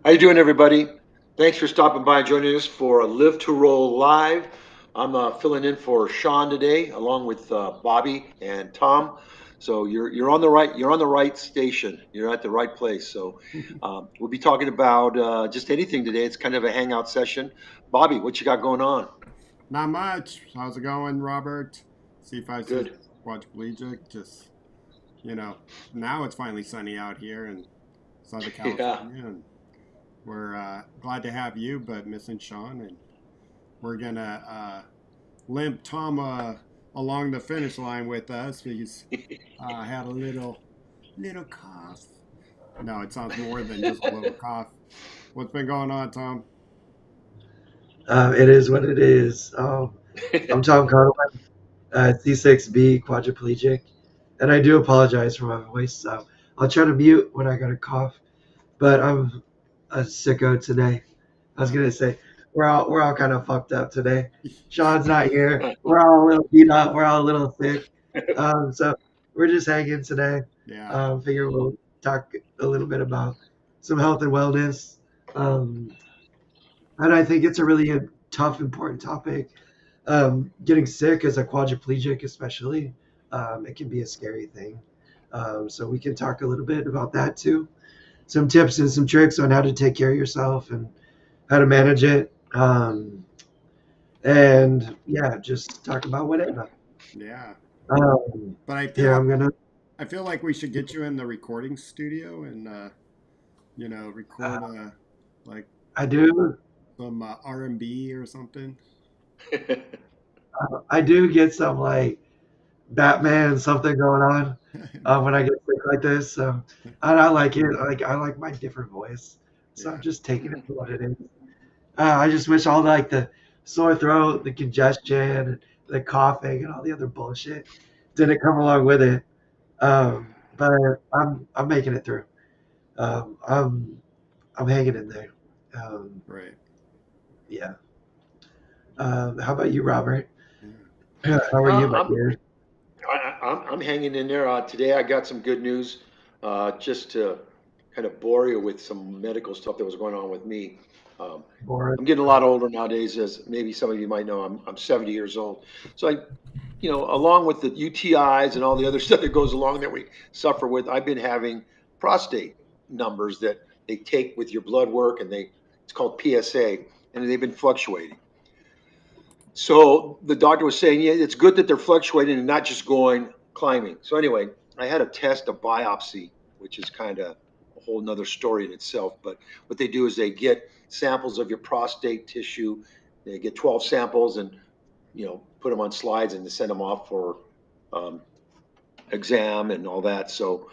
How you doing, everybody? Thanks for stopping by and joining us for Live to Roll Live. I'm filling in for Sean today, along with Bobby and Tom. So you're on the right station. You're at the right place. So we'll be talking about just anything today. It's kind of a hangout session. Bobby, what you got going on? Not much. How's it going, Robert? C56 Good. quadriplegic. Now it's finally sunny out here in Southern Yeah. California, and we're glad to have you, but missing Sean, and we're gonna limp Tom along the finish line with us. He's had a little cough. No, it sounds more than just a little cough. What's been going on, Tom? It is what it is. I'm Tom Conway, C6B quadriplegic, and I do apologize for my voice. So I'll try to mute when I got a cough, but I'm a sicko today. I was gonna say we're all kind of fucked up today. Sean's not here. We're all a little beat up. We're all a little sick. So we're just hanging today. Yeah, Figure we'll talk a little bit about some health and wellness. Um, and I think it's a really tough, important topic. Getting sick as a quadriplegic, especially, it can be a scary thing. So we can talk a little bit about that too. Some tips and some tricks on how to take care of yourself and how to manage it. And yeah, just talk about whatever. yeah. Um, But yeah, I'm gonna. I feel like we should get you in the recording studio and record Uh, like I do. some R&B or something. I do get some like Batman something going on when I get sick like this. So and I like it. Like I like my different voice. So I'm Yeah, just taking it for what it is. I just wish all like the sore throat, the congestion, the coughing, and all the other bullshit didn't come along with it. But I'm making it through. Um, I'm I'm hanging in there. Um, right. yeah. How about you, Robert? Yeah. How are you, uh, my I'm, dear? I'm hanging in there. Today I got some good news, just to kind of bore you with some medical stuff that was going on with me. Um, Bored? I'm getting a lot older nowadays, as maybe some of you might know. I'm 70 years old. So along with the UTIs and all the other stuff that goes along that we suffer with, I've been having prostate numbers that they take with your blood work, and it's called PSA, and they've been fluctuating. So the doctor was saying, yeah, it's good that they're fluctuating and not just going climbing. So anyway, I had a test, a biopsy, which is kind of a whole nother story in itself. But what they do is they get samples of your prostate tissue. They get 12 samples and put them on slides and they send them off for um, exam and all that. So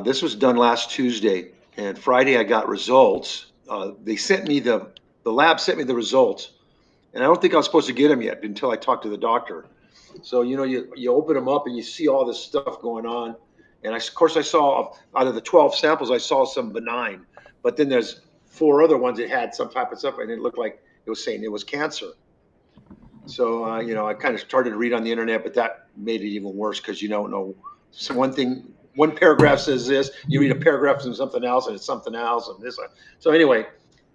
this was done last Tuesday, and Friday I got results. They sent me the lab sent me the results, and I don't think I was supposed to get them yet until I talked to the doctor. So you open them up and you see all this stuff going on, and of course I saw out of the 12 samples I saw some benign, but then there's four other ones that had some type of stuff, and it looked like it was saying it was cancer. So I kind of started to read on the internet, but that made it even worse because you don't know. So one paragraph says this, you read a paragraph from something else, and it's something else, and this. So anyway,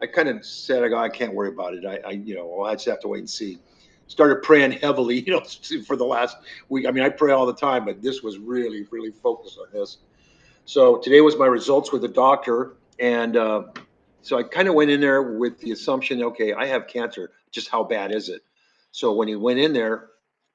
I kind of said, I can't worry about it. I just have to wait and see. Started praying heavily, for the last week. I mean, I pray all the time, but this was really, really focused on this. So today was my results with the doctor, and so I kind of went in there with the assumption, okay, I have cancer. Just how bad is it? So when he went in there,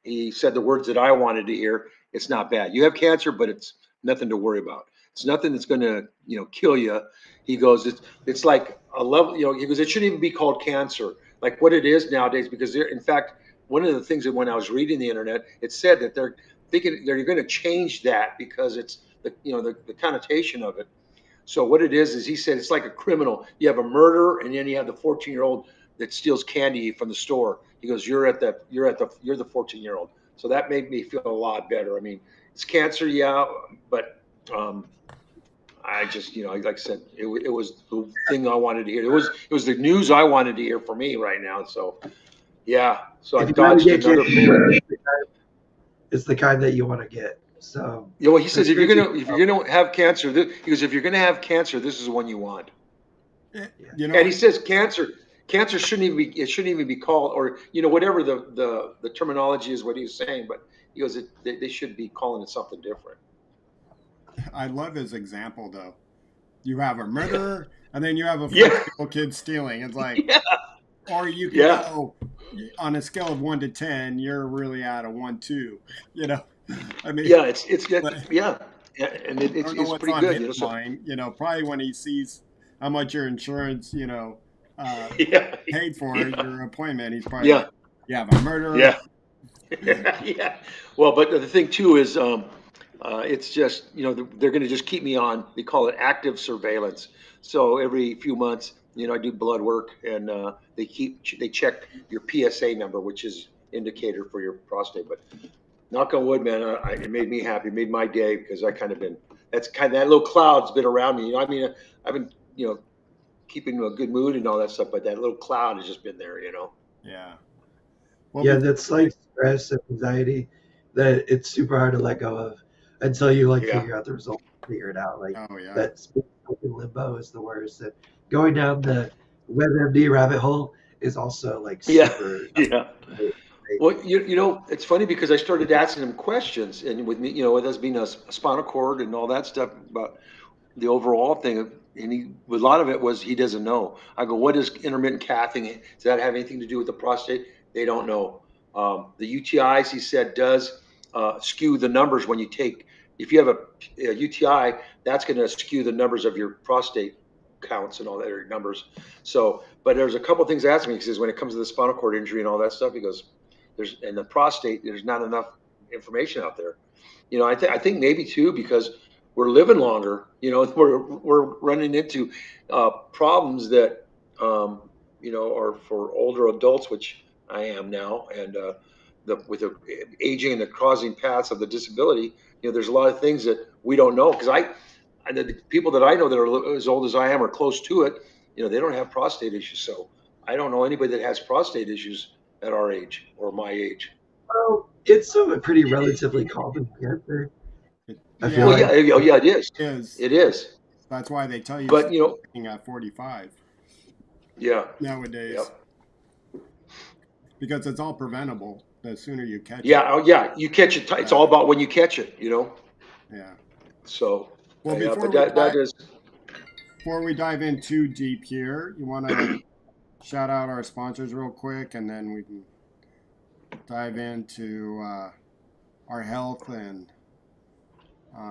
he said the words that I wanted to hear. It's not bad. You have cancer, but it's nothing to worry about. It's nothing that's going to kill you. He goes, it's like a level. He goes, it shouldn't even be called cancer, like what it is nowadays, because in fact, one of the things that when I was reading the internet, it said that they're thinking they're going to change that because it's the connotation of it. So what it is he said it's like a criminal. You have a murderer, and then you have the 14-year-old that steals candy from the store. He goes, you're the 14-year-old. So that made me feel a lot better. I mean, it's cancer, yeah, but um, I just like I said, it was the thing I wanted to hear. It was the news I wanted to hear for me right now. So yeah, so I If you really dodged get another cancer, bullet. it's the kind that you want to get. So Well, he says that's great. if you're gonna have cancer, he goes, if you're gonna have cancer, this is the one you want. Yeah. You know, And he says cancer shouldn't even be called, or whatever the terminology is, what he was saying. But he goes, they should be calling it something different. I love his example though. You have a murderer, and then you have a Yeah, 14-year-old kid stealing. It's like, yeah, or you could yeah, go on a scale of 1 to 10. You're really at a 1, 2. You know, I mean, yeah. It's good. but Yeah, and I don't know it's what's pretty on good. his So mind. Probably when he sees how much your insurance, uh, yeah, paid for yeah, your appointment, he's probably like, yeah, "You have a murderer." yeah. Yeah. Well, but the thing too is, it's just, they're going to just keep me on. They call it active surveillance. So every few months, I do blood work, and they check your PSA number, which is indicator for your prostate. But knock on wood, man, it made me happy. It made my day because that little cloud's been around me. I mean, I've been, keeping a good mood and all that stuff, but that little cloud has just been there. Yeah. Well, Yeah, before that's we, like stress and anxiety that it's super hard to let go of until you like Yeah. figure out the result, figure it out. Like oh yeah, that spin in limbo is the worst. And going down the WebMD rabbit hole is also like Yeah. super. Yeah. Well, it's funny because I started asking him questions, and with me, with us being a spinal cord and all that stuff about the overall thing, and a lot of it was he doesn't know. I go, what is intermittent cathing? Does that have anything to do with the prostate? They don't know. The UTIs, he said, does skew the numbers when you take. If you have a UTI, that's going to skew the numbers of your prostate counts and all that numbers. So, but there's a couple of things I asked him. He says when it comes to the spinal cord injury and all that stuff, he goes, and the prostate, there's not enough information out there. I think maybe too because we're living longer. We're running into problems that are for older adults, which I am now, and with the aging and the causing paths of the disability. There's a lot of things that we don't know because the people that I know that are as old as I am or close to it, they don't have prostate issues. So I don't know anybody that has prostate issues at our age or my age. Well, it's a pretty relatively common cancer. I feel yeah, Well, yeah, like. oh, yeah, it is. it is. It is. That's why they tell you But start working at 45 yeah, nowadays, yep. because it's all preventable. The sooner you catch it. Yeah, oh yeah, you catch it. It's all Better. about when you catch it. Yeah. So, Well, yeah, but that is before we dive in too deep here, you want to shout out our sponsors real quick, and then we can dive into our health and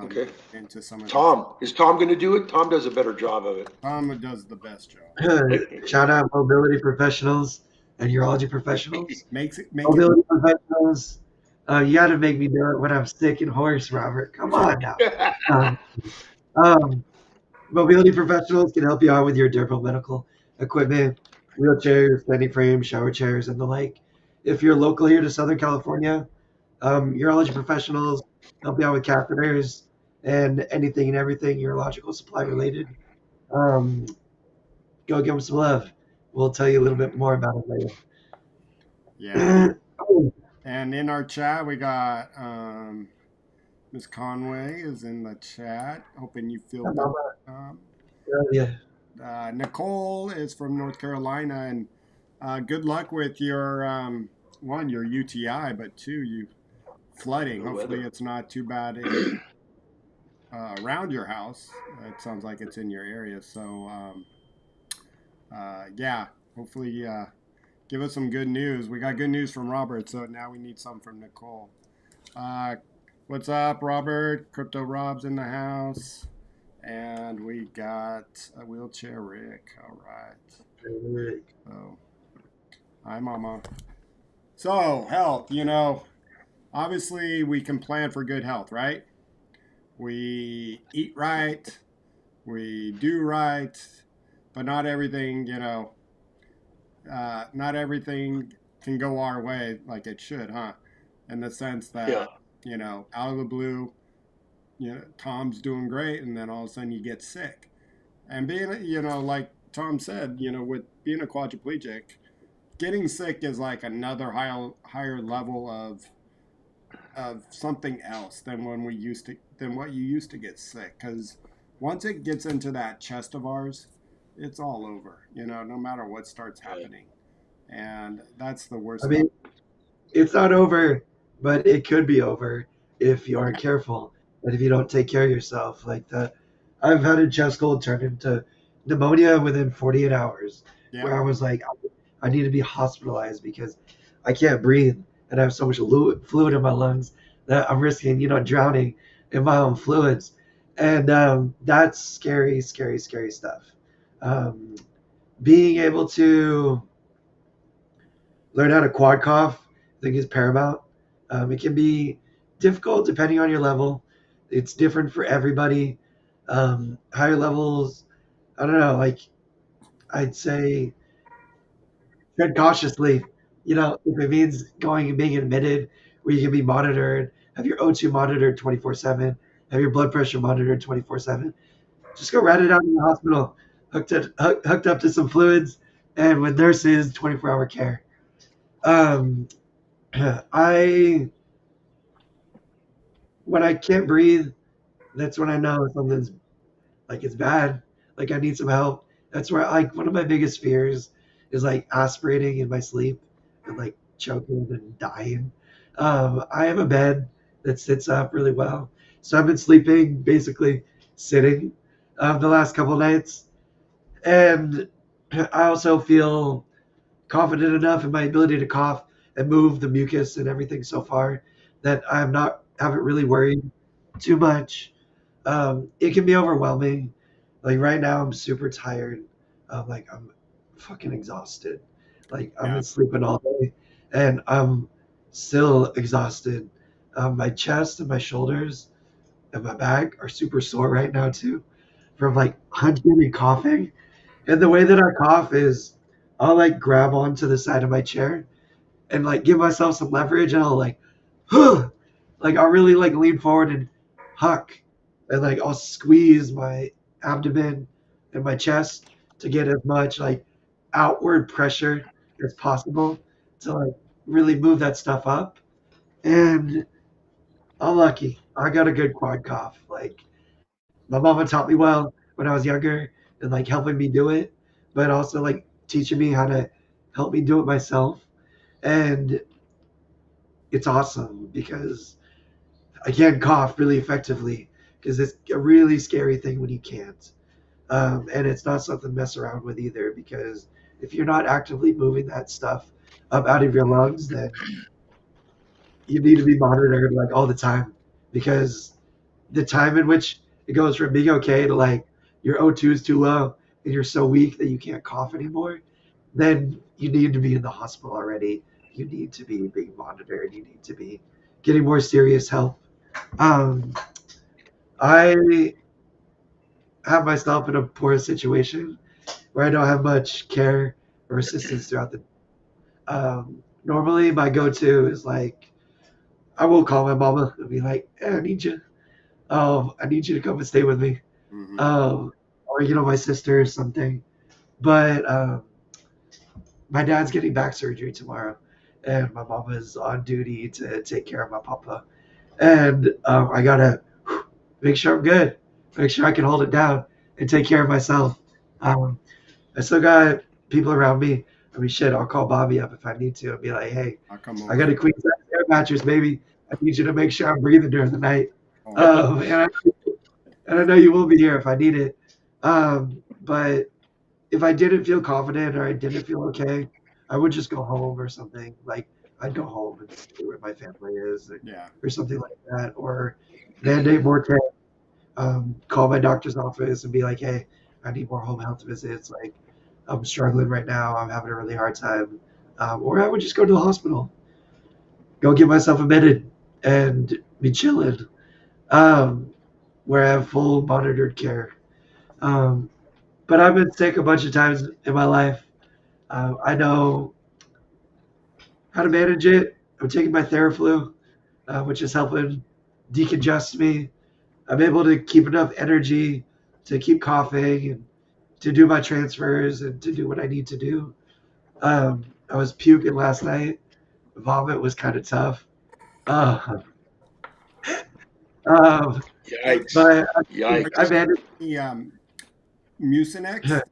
okay. into some of these. Tom, is Tom going to do it? Tom does a better job of Tom does the best job. it. Shout out mobility professionals and urology professionals. Make it. Mobility professionals, you got to make me do it when I'm sick and hoarse, Robert. Come on now. Um, um, mobility professionals can help you out with your durable medical equipment, wheelchairs, standing frames, shower chairs, and the like. If you're local here to Southern California, urology professionals help you out with catheters and anything and everything urological supply related. Um, go give them some love. We'll tell you a little bit more about it Yeah. later. Oh, And in our chat, we got Miss Conway is in the chat. Hoping you feel better. Mama, Um, yeah. Nicole is from North Carolina, and good luck with your one, your UTI, but two, you flooding. The Hopefully, weather. it's not too bad in around your house. It sounds like it's in your area. So, yeah, hopefully, give us some good news. We got good news from Robert, so now we need some from Nicole. Uh, what's up, Robert? Crypto Rob's in the house. And we got a wheelchair Rick. All right. So, hi, Mama. So, health, obviously we can plan for good health, right? We eat right, we do right, but not everything, not everything can go our way like it should, huh? In the sense Yeah, that, out of the blue, Tom's doing great, and then all of a sudden you get sick. And being, like Tom said, with being a quadriplegic, getting sick is like another higher level of something else than what you used to get sick. Because once it gets into that chest of ours, it's all over, no matter what starts Right. happening. And that's the I worst stuff. mean, it's not over, but it could be over if you aren't careful and if you don't take care of yourself. I've had a chest cold turn into pneumonia within 48 hours, Yeah. where I was like, I need to be hospitalized because I can't breathe and I have so much fluid in my lungs that I'm risking, drowning in my own fluids. And that's scary, scary, scary stuff. Um, Being able to learn how to quad cough, I think, is paramount. It can be difficult depending on your level. It's different for everybody. Higher levels, I don't know, like I'd say tread cautiously. If it means going and being admitted where you can be monitored, have your O2 monitored 24/7, have your blood pressure monitored 24/7, just go rat it out in the hospital, hooked up to some fluids, and with nurses, 24-hour care. Um, I When I can't breathe, that's when I know something's like it's bad. Like I need some help. That's where like one of my biggest fears is like aspirating in my sleep and like choking and dying. I have a bed that sits up really well, so I've been sleeping basically sitting the last couple nights, and I also feel confident enough in my ability to cough and move the mucus and everything so far that haven't really worried too much. It can be overwhelming. Like right now, I'm super tired. Like I'm fucking exhausted. Like I've Yeah. been sleeping all day, and I'm still exhausted. My chest and my shoulders and my back are super sore right now too, from like hunching and coughing. And the way that I cough is, I'll like grab onto the side of my chair and like give myself some leverage, and I'll like, like I'll really like lean forward and huck, and like I'll squeeze my abdomen and my chest to get as much like outward pressure as possible to like really move that stuff up. And I'm lucky. I got a good quad cough. Like my mama taught me well when I was younger and like helping me do it, but also like teaching me how to help me do it myself. And it's awesome because I can cough really effectively because it's a really scary thing when you can't. And it's not something to mess around with either because if you're not actively moving that stuff up out of your lungs, then you need to be monitored like all the time because the time in which it goes from being okay to like your O2 is too low and you're so weak that you can't cough anymore, then you need to be in the hospital already. You need to be being monitored. You need to be getting more serious help. Um, I have myself in a poor situation where I don't have much care or assistance throughout the. Normally, my go-to is like I will call my mama and be like, "Hey, I need you. I need you to come and stay with me." Hmm. Or my sister or something. But my dad's getting back surgery tomorrow, and my mom is on duty to take care of my papa. And I gotta make sure I'm good, make sure I can hold it down and take care of myself. Um, I still got people around me. I mean, shit, I'll call Bobby up if I need to and be like, hey, I'll come I got over. a queen size air mattress, baby. I need you to make sure I'm breathing during the night. Oh, And I know you will be here if I need it. But if I didn't feel confident or I didn't feel okay, I would just go home or something. Like I'd go home and stay where my family is, yeah. or something like that, or mandate more care. Call my doctor's office and be like, hey, I need more home health visits. Like I'm struggling right now. I'm having a really hard time. Or I would just go to the hospital, go get myself admitted, and be chilling. Um, where I have full monitored care. Um, but I've been sick a bunch of times in my life. I know how to manage it. I'm taking my Theraflu, which is helping decongest me. I'm able to keep enough energy to keep coughing and to do my transfers and to do what I need to do. I was puking last night. Vomit was kind of tough. Uh, um, Yikes. but Are Yikes. you I managed. the Mucinex?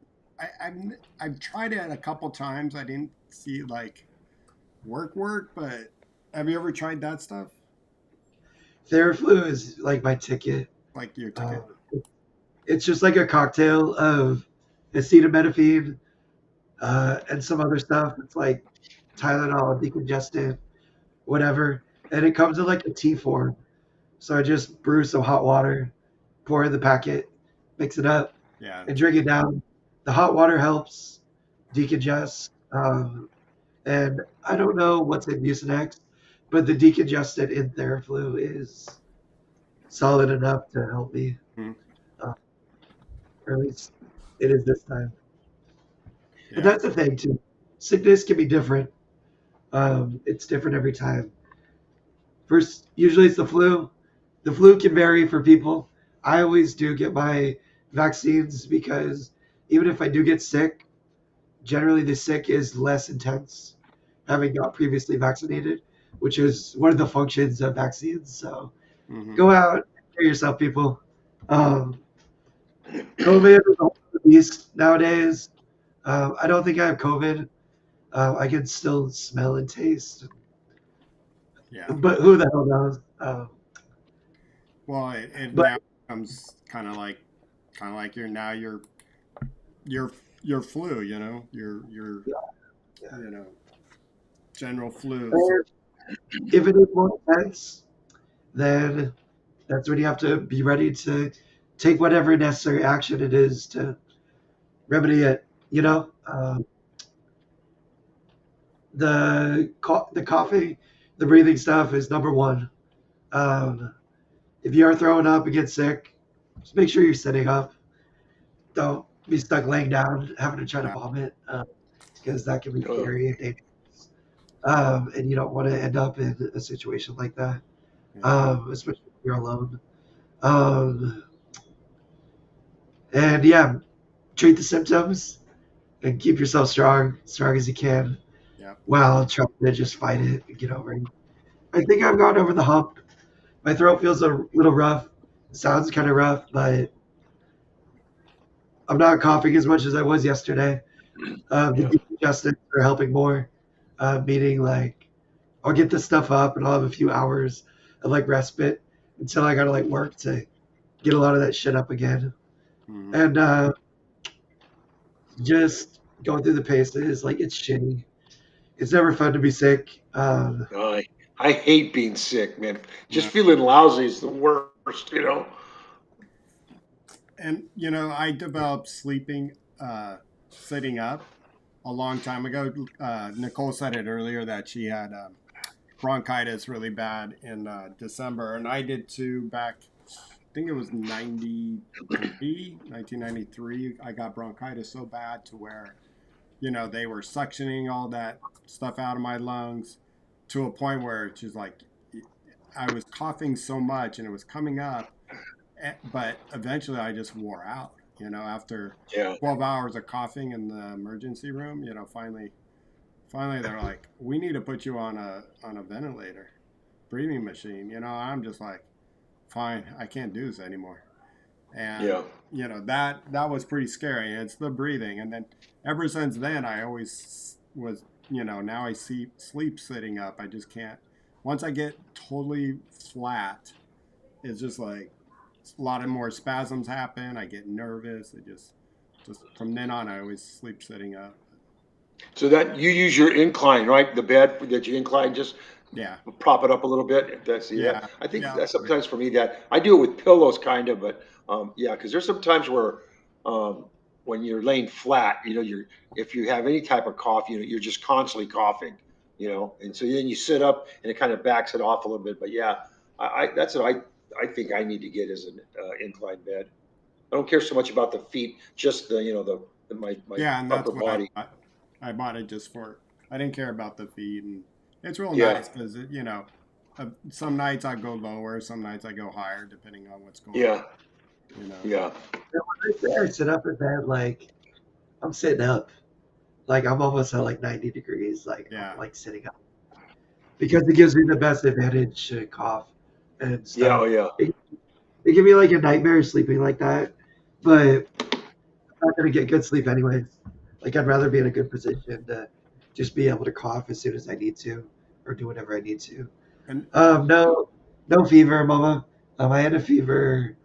I've tried it a couple times. I didn't see like work, but have you ever tried that stuff? Theraflu is like my ticket. Like your Uh, ticket? it's just like a cocktail of acetaminophen and some other stuff. It's like Tylenol, decongestant, whatever. And it comes in like a tea form. So I just brew some hot water, pour in the packet, mix it up, Yeah, and drink it down. The hot water helps decongest. And I don't know what's in Mucinex, but the decongestant in Theraflu is solid enough to help me. hmm, Uh, or at least it is this time. But yeah, that's the thing too. Sickness can be different. It's different every time. First, usually it's the flu. The flu can vary for people. I always do get my vaccines because even if I do get sick, generally the sick is less intense, having got previously vaccinated, which is one of the functions of vaccines. So hmm, go out, take care of yourself, people. Um, COVID is a whole other beast nowadays. I don't think I have COVID. I can still smell and taste, yeah. but who the hell knows? Well, it But now becomes kind of like your your flu. Your yeah. you know general flu. So, And if it is more intense, then that's when you have to be ready to take whatever necessary action it is to remedy it. You yeah, know, the coughing, the breathing stuff is number one. Um, if you are throwing up and get sick, just make sure you're sitting up. Don't be stuck laying down having to try to yeah, vomit because that can be Uh, scary and dangerous. And you don't want to end up in a situation like that, yeah. especially if you're alone. Um, and yeah, treat the symptoms and keep yourself strong as you can, Yeah. while trying to just fight it and get over it. I think I've gone over the hump. My throat feels a little rough. Sounds kind of rough, but I'm not coughing as much as I was yesterday. The yeah. decongestants are helping more, meaning like I'll get this stuff up and I'll have a few hours of like respite until I gotta like work to get a lot of that shit up again. Hmm. And just going through the paces, like it's shitty. It's never fun to be sick. I hate being sick, man. Just Yeah. feeling lousy is the worst, you know. And I developed sleeping, sitting up a long time ago. Nicole said it earlier that she had bronchitis really bad in December, and I did too back. I think it was 1993. I got bronchitis so bad to where they were suctioning all that stuff out of my lungs to a point where it's just like I was coughing so much and it was coming up, but eventually I just wore out. After Yeah. 12 hours of coughing in the emergency room, finally they're like, we need to put you on a ventilator, breathing machine. I'm just like, fine, I can't do this anymore. And Yeah. that was pretty scary. It's the breathing, and then ever since then, I always was, now I sleep sitting up. I just can't. Once I get totally flat, it's just like a lot of more spasms happen. I get nervous. It just from then on, I always sleep sitting up. So that you use your incline, right? The bed that you incline, just Yeah, prop it up a little bit. That's see that. yeah, I think yeah, that sometimes for me that I do it with pillows, kind of, but yeah, because there's some times where um, when you're laying flat, you're if you have any type of cough, you're just constantly coughing, and so then you sit up and it kind of backs it off a little bit. But yeah, I that's what I think I need to get is an incline bed. I don't care so much about the feet, just my yeah, and upper that's what I body. bought. I bought it just for. I didn't care about the feed, and it's real Yeah, nice because some nights I go lower, some nights I go higher, depending on what's going on. yeah, You know. yeah. when I say I sit up in bed, like I'm sitting up, like I'm almost at like 90 degrees, like I'm Yeah. like sitting up because it gives me the best advantage to cough and Yeah, stuff. oh yeah. It, it can be like a nightmare sleeping like that, but not gonna get good sleep anyways. Like I'd rather be in a good position to just be able to cough as soon as I need to, or do whatever I need to. And No, no fever, Mama. I had a fever.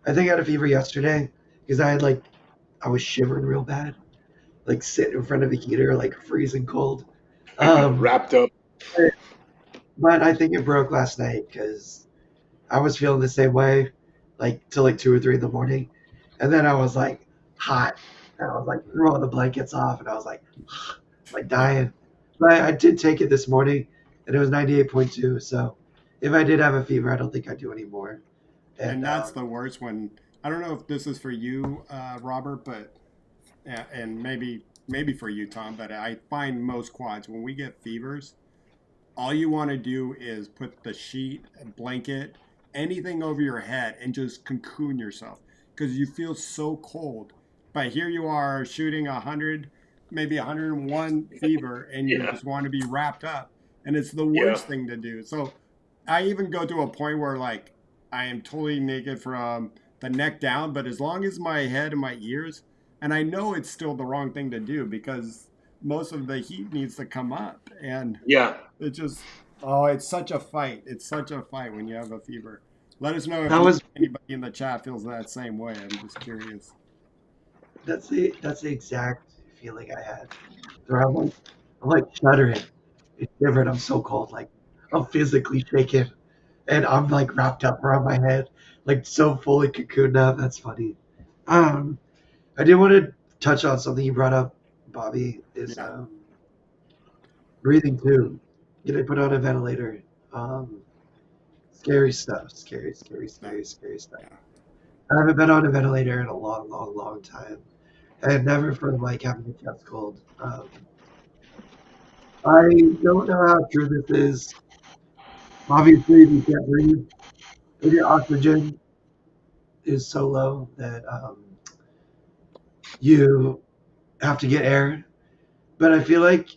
I think I had a fever yesterday because I was shivering real bad, like sitting in front of the heater, like freezing cold. Um, Wrapped up. but I think it broke last night because I was feeling the same way, like till like 2 or 3 in the morning, and then I was like hot, and I was like throwing the blankets off, and I was like dying. But I did take it this morning, and it was 98.2. So if I did have a fever, I don't think I'd do anymore. And and that's the worst when I don't know if this is for you, Robert, but and maybe for you, Tom, but I find most quads when we get fevers, all you want to do is put the sheet, blanket, anything over your head and just cocoon yourself because you feel so cold. But here you are shooting 100, maybe 101 fever, and you Yeah. just want to be wrapped up. And it's the Yeah. worst thing to do. So I even go to a point where, like, I am totally naked from the neck down, but as long as my head and my ears, and I know it's still the wrong thing to do because most of the heat needs to come up. And Yeah. it just, oh, it's such a fight. It's such a fight when you have a fever. Let us know if that was anybody in the chat feels that same way. I'm just curious. that's the exact feeling I had. Where I'm like shuddering and shivering. I'm so cold, like I'm physically shaking, and I'm like wrapped up around my head, like so fully cocooned up. That's funny. Um, I did want to touch on something you brought up, Bobby, is Yeah. breathing too. Getting put on a ventilator. Um, scary stuff. Scary, scary, That, scary, scary stuff. yeah. I haven't been on a ventilator in a long, long, long time. And never from like having a chest cold. I don't know how true this is. Obviously, if you can't breathe, if your oxygen is so low that you have to get air. But I feel like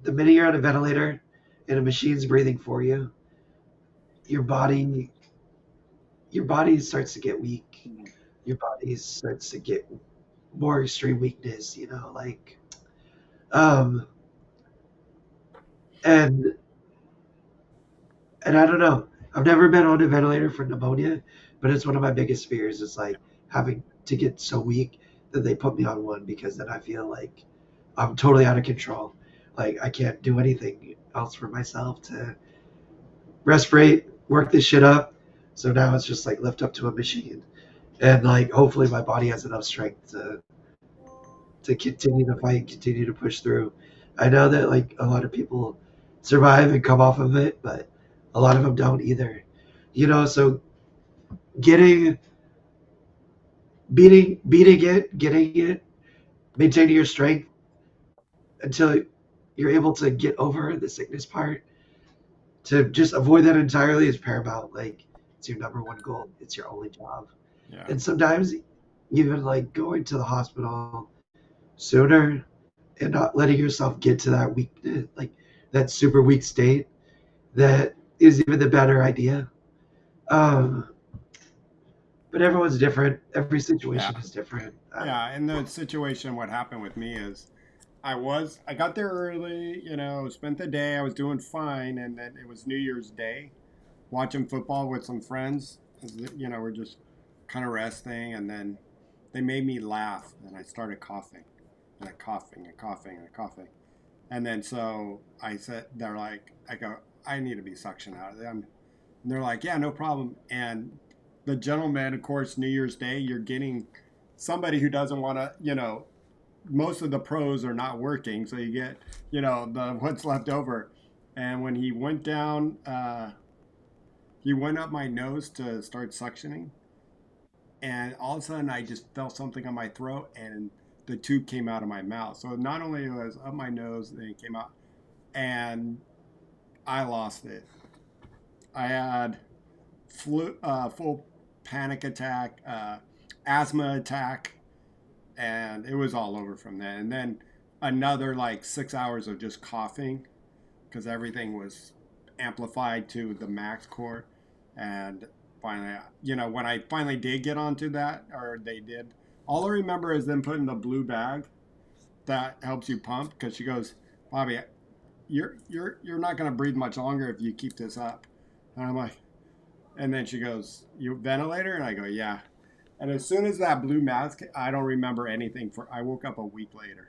the minute you're on a ventilator and a machine's breathing for you, your body your body starts to get weak. Your body starts to get more extreme weakness, um and and I don't know. I've never been on a ventilator for pneumonia, but it's one of my biggest fears is like having to get so weak that they put me on one because then I feel like I'm totally out of control. Like I can't do anything else for myself to respirate, work this shit up. So now it's just like lift up to a machine. And like hopefully my body has enough strength to continue to fight, continue to push through. I know that like a lot of people survive and come off of it, but a lot of them don't either. So getting, beating it, getting it, maintaining your strength until you're able to get over the sickness part. To just avoid that entirely is paramount. Like it's your number one goal. It's your only job. Yeah. And sometimes even like going to the hospital sooner and not letting yourself get to that weak, like that super weak state, that is even the better idea. Um, but everyone's different. Every Yeah. situation is different. Yeah. And the situation, what happened with me is I got there early, spent the day, I was doing fine. And then it was New Year's Day, watching football with some friends. We're just kind of resting. And then they made me laugh. And I started coughing and coughing and coughing and coughing. And then so I said, I go, I need to be suctioned out of them. And they're like, yeah, no problem. And the gentleman, of course, New Year's Day, you're getting somebody who doesn't want to, most of the pros are not working. So you get, the what's left over. And when he went down, he went up my nose to start suctioning. And all of a sudden, I just felt something on my throat and the tube came out of my mouth. So not only was up my nose, then it came out, and I lost it. I had full panic attack, asthma attack, and it was all over from then. And then another like 6 hours of just coughing because everything was amplified to the max core. And finally, when I finally did get onto that, or they did All I remember is them putting the blue bag that helps you pump because she goes, Bobby, you're not going to breathe much longer if you keep this up. And I'm like, and then she goes, you ventilator? And I go, yeah. And as soon as that blue mask, I don't remember anything. I woke up a week later.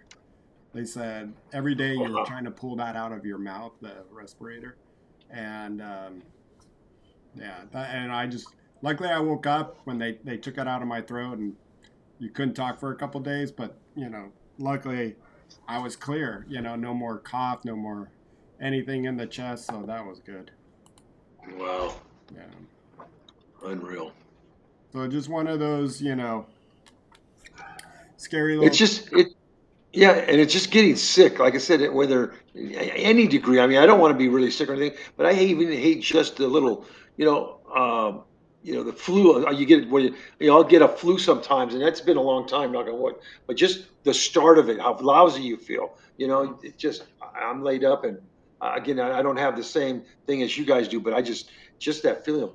They said every day you're Wow. trying to pull that out of your mouth, the respirator, and yeah, and I just luckily I woke up when they took it out of my throat, and you couldn't talk for a couple days, but luckily I was clear. No more cough, no more anything in the chest, so that was good. Wow. Yeah. Unreal. So just one of those, scary It's little. just it. Yeah, and it's just getting sick. Like I said, whether any degree. I mean, I don't want to be really sick or anything, but I even hate just the little, the flu. You get where I'll get a flu sometimes, and that's been a long time, knock on wood. But just the start of it, how lousy you feel. It just I'm laid up, and again, I don't have the same thing as you guys do, but I just that feeling of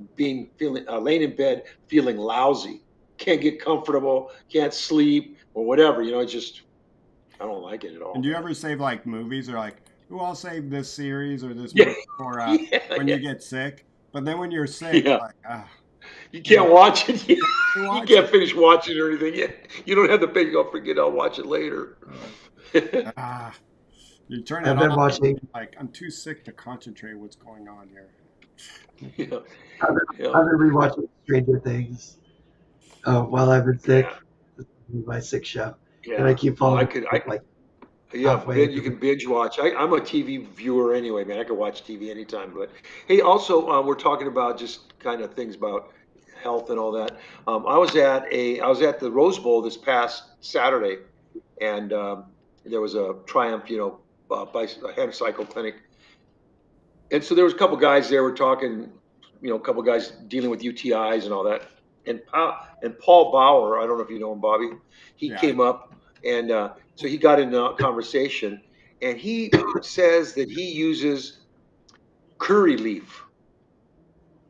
feeling laying in bed, feeling lousy, can't get comfortable, can't sleep, or whatever. It's just I don't like it at And all, do you man. ever save like movies or like, oh, I'll save this series or this Yeah, movie for yeah, when yeah, you get sick? But then when you're sick, yeah. like, You you know, can't watch it. can't really You watch can't it. finish watching it or anything yet. You don't have the patience. I'll forget. I'll watch it later. Uh, ah, you turn it I've been off. watching. Like, I'm too sick to concentrate what's going on here. Yeah, I've been, yeah, I've been rewatching Stranger Things while I've been yeah, sick. This is my sick show, and I yeah. keep Well, I falling could. asleep like Yeah, halfway you through. can binge watch. I'm a TV viewer anyway, man. I can watch TV anytime. But hey, also, we're talking about just kind of things about health and all that. I was at the Rose Bowl this past Saturday, and there was a Triumph, a hand cycle clinic, and so there was a couple guys there. We're talking, a couple guys dealing with UTIs and all that. And Paul Bauer, I don't know if you know him, Bobby. He Yeah, came up, and so he got in a conversation, and he says that he uses curry leaf.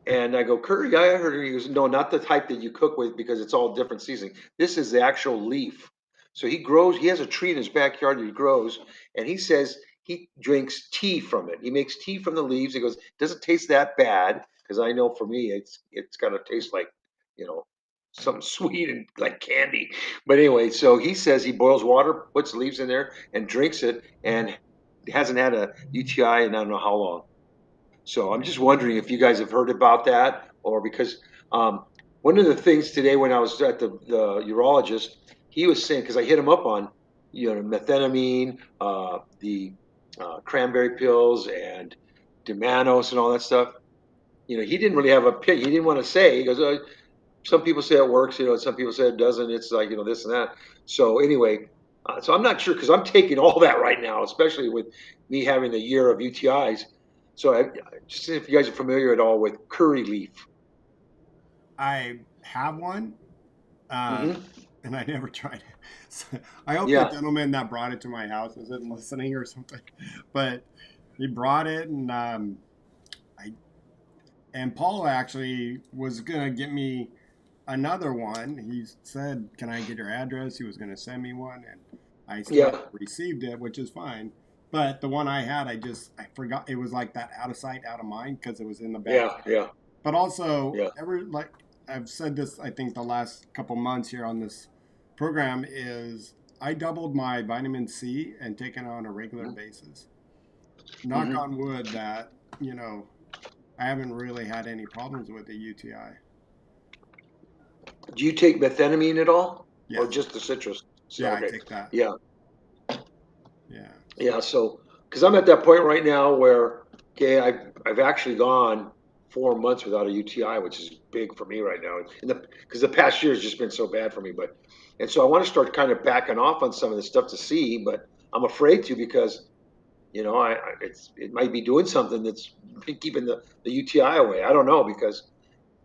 And I go, curry? I heard he goes, no, not the type that you cook with because it's all different seasoning. This is the actual leaf. So he has a tree in his backyard that he grows, and he says he drinks tea from it. He makes tea from the leaves. He goes, doesn't taste that bad because I know for me it's gonna taste like, you know, something sweet and like candy. But anyway, so he says he boils water, puts leaves in there, and drinks it, and hasn't had a UTI in I don't know how long. So I'm just wondering if you guys have heard about that, or because one of the things today when I was at the urologist, he was saying because I hit him up on methenamine, the cranberry pills, and Dimanos and all that stuff. He didn't really have a pick. He didn't want to say. He goes, some people say it works, some people say it doesn't. It's like this and that. So anyway, so I'm not sure because I'm taking all that right now, especially with me having a year of UTIs. So just if you guys are familiar at all with curry leaf. I have one, um, Hmm. and I never tried it. So I hope the Yeah, gentleman that brought it to my house isn't listening or something. But he brought it, and I and Paul actually was gonna get me another one. He said, "Can I get your address?" He was gonna send me one, and I still yeah, haven't received it, which is fine. But the one I had, I forgot it was like that out of sight, out of mind because it was in the yeah, backyard. yeah, But also, yeah. like I've said this, I think the last couple months here on this program is I doubled my vitamin C and taken it on a regular basis. Knock Hmm. on wood that you know I haven't really had any problems with the UTI. Do you take methenamine at all, or Yes, just the citrus? So yeah, I okay, take that. yeah, Yeah, yeah. so So because I'm at that point right now where okay, I've actually gone 4 months without a UTI, which is big for me right now. And because the past year has just been so bad for me, and so I want to start kind of backing off on some of this stuff to see, but I'm afraid to because it might be doing something that's keeping the UTI away. I don't know because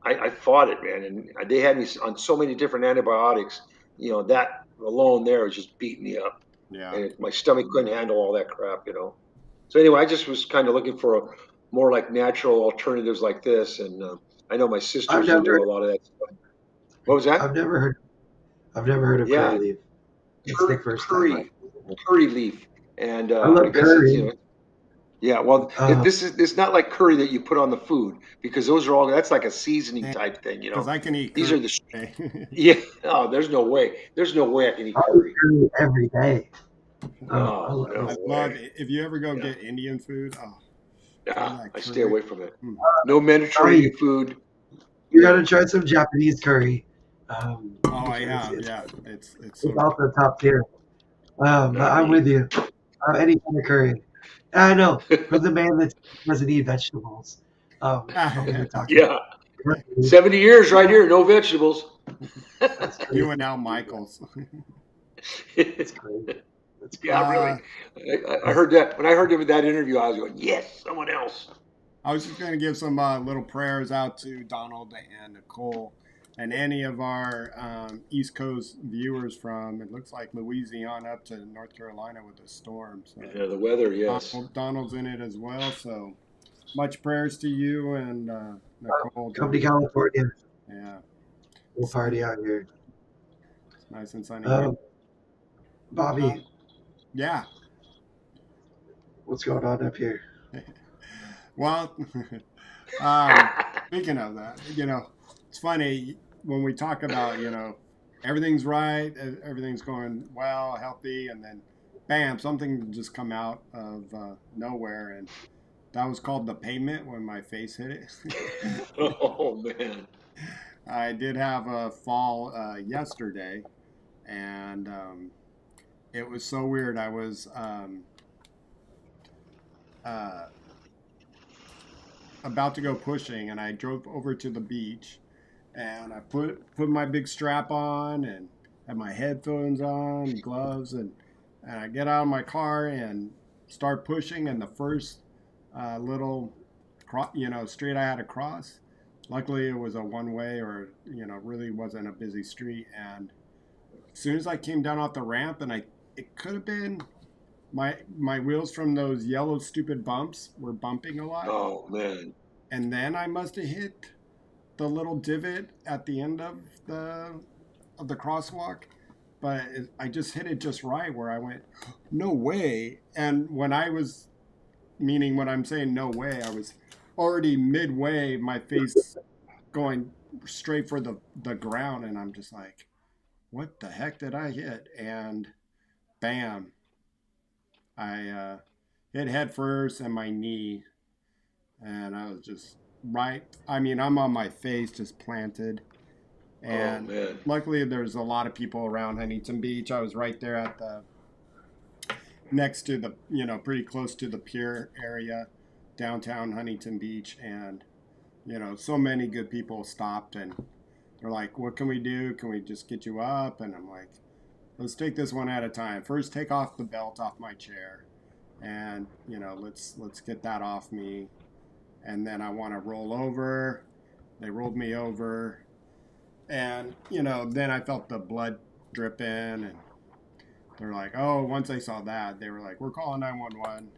I fought it, man, and they had me on so many different antibiotics. That alone there was just beating me up, yeah, and my stomach couldn't handle all that crap. So anyway, I just was kind of looking for more like natural alternatives like this, and I know my I've sister's into never, a lot of that stuff. What was that? I've never heard, I've never heard of Yeah, curry leaf. It's the curry, first time curry, curry leaf, and I I love guess it's curry. yeah. Well, Uh, this is it's not like curry that you put on the food because those are all that's like a seasoning type thing. Because I can eat These curry. are the Okay. yeah. Oh, there's no way. There's no way I can eat I eat curry. curry every day. I Oh love no I it. love way. it. If you ever go Yeah, get Indian food, oh, try yeah. that I stay curry. away from it. Mm. No Oh, you, Mediterranean food. you gotta No. try some Japanese curry. Oh, I have. It's Yeah, it's so it's good. also top tier. But Not I'm me. with you. Any kind of curry. And I know for the man that doesn't eat vegetables, I'm gonna talk about Yeah. curry. 70 years right here, no vegetables. That's You and crazy. Al Michaels. That's crazy. That's Yeah, crazy. really. uh, I heard that when I heard him in that interview. I was going, yes, someone else. I was just going to give some little prayers out to Donald and Nicole and any of our East Coast viewers from, it looks like Louisiana up to North Carolina with the storm. So Yeah, the weather, yes. Donald's in it as well. So much prayers to you and Nicole. Come to California. Yeah, We'll it's party out here. nice and sunny here. Um, Uh, Bobby, yeah. what's going on up here? Well, um, speaking of that, it's funny when we talk about, everything's right, everything's going well, healthy, and then bam, something just come out of nowhere, and that was called the pavement when my face hit it. Oh man. I did have a fall yesterday, and it was so weird. I was uh, about to go pushing, and I drove over to the beach, and I put my big strap on and had my headphones on, gloves, and I get out of my car and start pushing. And the first little street I had to cross, luckily it was a one way, or really wasn't a busy street. And as soon as I came down off the ramp, and it could have been my wheels from those yellow stupid bumps were bumping a lot, Oh man. and then I must have hit the little divot at the end of the crosswalk, but I just hit it just right where I went, no way. And when I was meaning when I'm saying no way, I was already midway, my face going straight for the ground, and I'm just like, what the heck did I hit? And bam, I hit head first and my knee, and I was just right. I mean, I'm on my face, just planted. Oh And man. luckily, there's a lot of people around Huntington Beach. I was right there at next to the, pretty close to the pier area, downtown Huntington Beach. And, so many good people stopped and they're like, what can we do? Can we just get you up? And I'm like, let's take this one at a time. First, take off the belt off my chair, and let's get that off me. And then I want to roll over. They rolled me over, and then I felt the blood dripping, and they're like, oh, once they saw that, they were like, we're calling 911,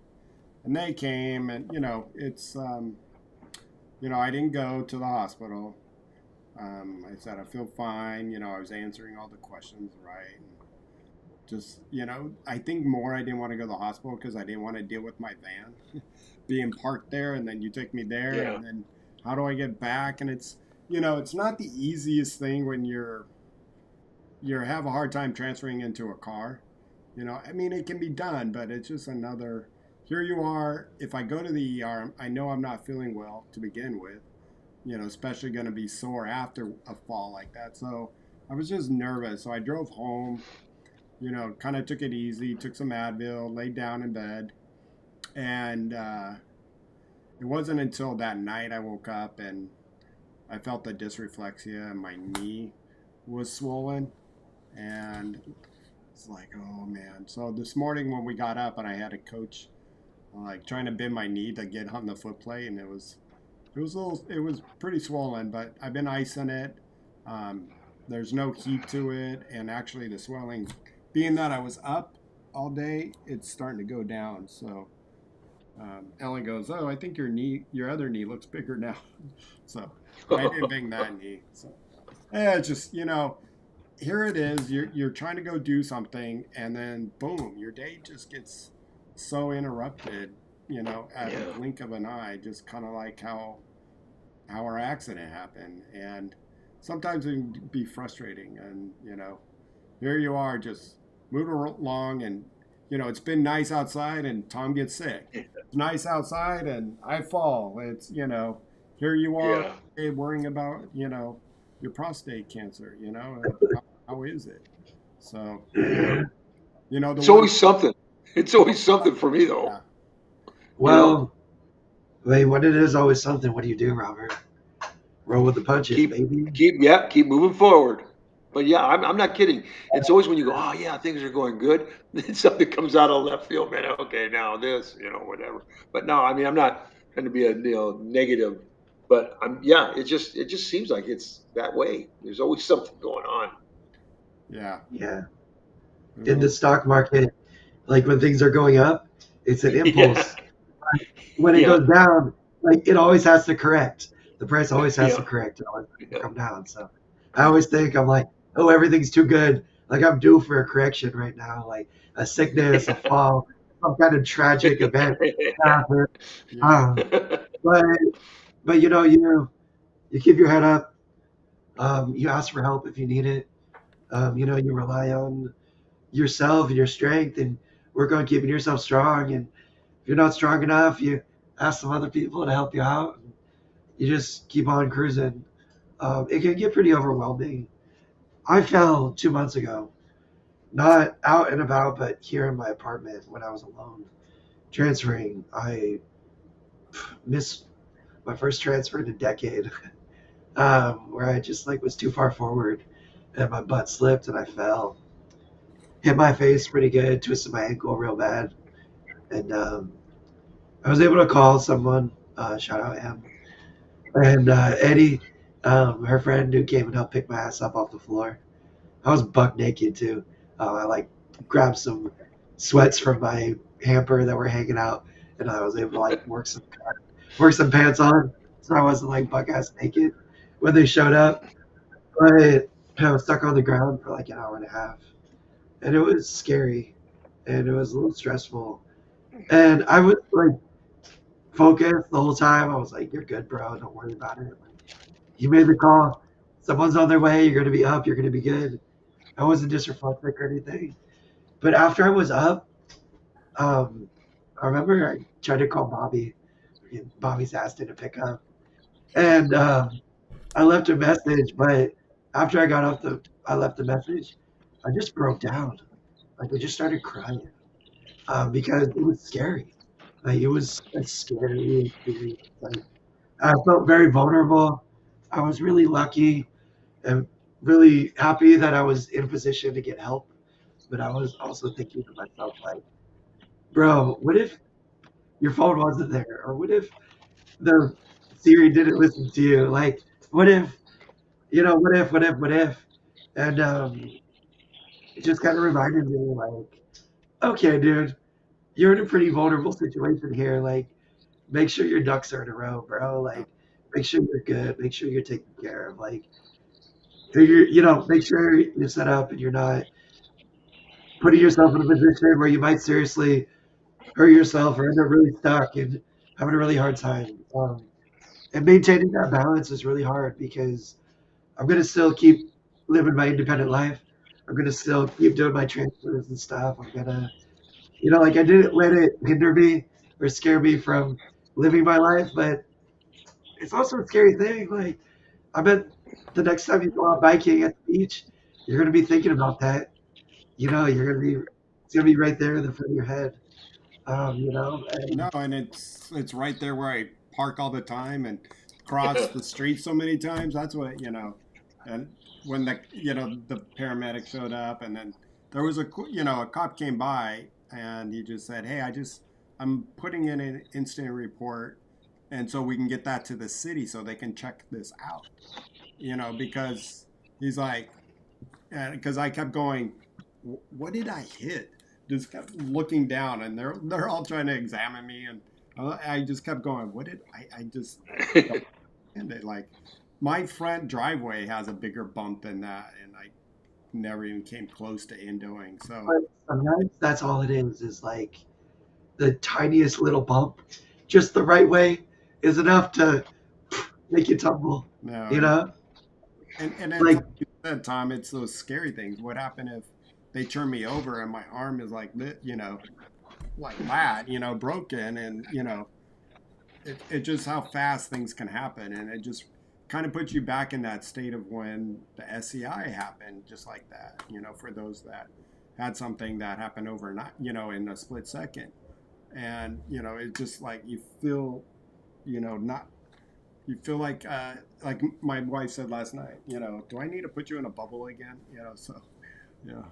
and they came, and it's I didn't go to the hospital. I said I feel fine. I was answering all the questions right. Just I think more I didn't want to go to the hospital because I didn't want to deal with my van being parked there, and then you take me there, Yeah. and then how do I get back? And it's not the easiest thing when you have a hard time transferring into a car. I mean, it can be done, but it's just another. Here you are. If I go to the ER, I know I'm not feeling well to begin with. Especially going to be sore after a fall like that. So I was just nervous. So I drove home. Kind of took it easy, took some Advil, laid down in bed, and it wasn't until that night I woke up and I felt the dysreflexia and my knee was swollen, and it's like, oh man. So this morning when we got up and I had a coach like trying to bend my knee to get on the foot plate, and it was pretty swollen, but I've been icing it. There's no heat to it, and actually the swelling, being that I was up all day, it's starting to go down. So Ellen goes, oh, I think your other knee looks bigger now. So I didn't bang that knee. So yeah, it's just here it is. You're trying to go do something, and then boom, your day just gets so interrupted. At a Yeah. blink of an eye, just kind of like how our accident happened, and sometimes it can be frustrating. And here you are, just moving along, and it's been nice outside, and Tom gets sick. It's nice outside, and I fall. It's here you are, Yeah. worrying about your prostate cancer. How is it? So the It's one, always something. It's always something for me though. yeah, You know, Well, I mean, when it is always something, what do you do, Robert? Roll with the punches, keep baby. keep moving forward. But yeah, I'm not kidding. It's always when you go, oh yeah, things are going good. Then something comes out of left field, man. Okay, now this, whatever. But no, I mean, I'm not trying to be a negative, but it just seems like it's that way. There's always something going on. yeah. Yeah. In Well, the stock market, like when things are going up, it's an Yeah, impulse. When it yeah, goes down, like it always has to correct. The price always has to yeah, correct. It always has to yeah. come down. So I always think I'm like, oh, everything's too good. Like I'm due for a correction right now, like a sickness, a fall, some kind of tragic event happen. yeah. Um, but you keep your head up. You ask for help if you need it. You rely on yourself and your strength, and work on keeping yourself strong. And if you're not strong enough, you ask some other people to help you out. You just keep on cruising. It can get pretty overwhelming. I fell 2 months ago, not out and about, but here in my apartment when I was alone. Transferring, I missed my first transfer in a decade, where I just like was too far forward, and my butt slipped and I fell, hit my face pretty good, twisted my ankle real bad, and I was able to call someone. Shout out Em and Eddie, her friend who came and helped pick my ass up off the floor. I was buck naked too. I like grabbed some sweats from my hamper that were hanging out, and I was able to like work some pants on, so I wasn't like buck ass naked when they showed up. But I was stuck on the ground for like an hour and a half, and it was scary, and it was a little stressful. And I was like focused the whole time. I was like, "You're good, bro. Don't worry about it. Like, you made the call. Someone's on their way. You're gonna be up. You're gonna be good." I wasn't disrespectful or anything. But after I was up, um, I remember I tried to call Bobby. Bobby's asked him to pick up, and I left a message. But after I got off I left the message. I just broke down. Like I just started crying because it was scary. Like it was a scary experience. Like I felt very vulnerable. I was really lucky and really happy that I was in a position to get help. But I was also thinking to myself, like, bro, what if your phone wasn't there? Or what if the Siri didn't listen to you? Like, what if, what if? And it just kind of reminded me, like, okay, dude, you're in a pretty vulnerable situation here. Like, make sure your ducks are in a row, bro. Like, make sure you're good. Make sure you're taken care of. Like, make sure you're set up and you're not putting yourself in a position where you might seriously hurt yourself or end up really stuck and having a really hard time. And maintaining that balance is really hard because I'm gonna still keep living my independent life. I'm gonna still keep doing my transfers and stuff. I'm gonna, like I didn't let it hinder me or scare me from living my life, but it's also a scary thing. Like I bet the next time you go out biking at the beach, you're gonna be thinking about that. It's gonna be right there in the front of your head. No, And and it's right there where I park all the time and cross the street so many times. That's what And when the paramedic showed up, and then there was a cop came by, and he just said, "Hey, I'm putting in an incident report, and so we can get that to the city so they can check this out." Because he's like, because I kept going, what did I hit? Just kept looking down, and they're all trying to examine me, and I just kept going, what did I just don't understand it. Like my front driveway has a bigger bump than that, and never even came close to endoing. So But sometimes that's all it is like the tiniest little bump, just the right way is enough to make you tumble, no, you know? and it's Like, like you said, Tom. It's those scary things. What happened if they turn me over and my arm is like like that, broken, and it just how fast things can happen, and it just kind of puts you back in that state of when the SCI happened, just like that. For those that had something that happened overnight, in a split second, and it's just like you feel, not you feel like my wife said last night, do I need to put you in a bubble again? So yeah,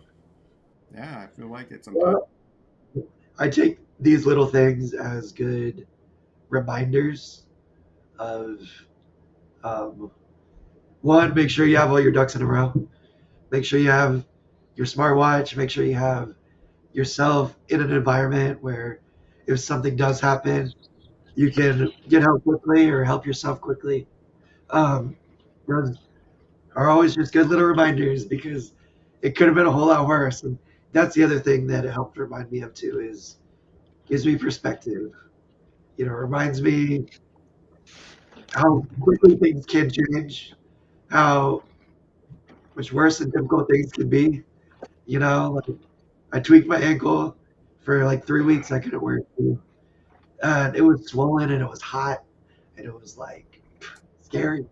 yeah, I feel like it sometimes. well, I take these little things as good reminders of um, one, make sure you have all your ducks in a row. Make sure you have your smartwatch. Make sure you have yourself in an environment where if something does happen, you can get help quickly or help yourself quickly. Um, those are always just good little reminders because it could have been a whole lot worse. And that's the other thing that it helped remind me of too is gives me perspective. Reminds me how quickly things can change, how much worse and difficult things can be. Like I tweaked my ankle for like 3 weeks. I couldn't wear it. And it was swollen and it was hot and it was like scary.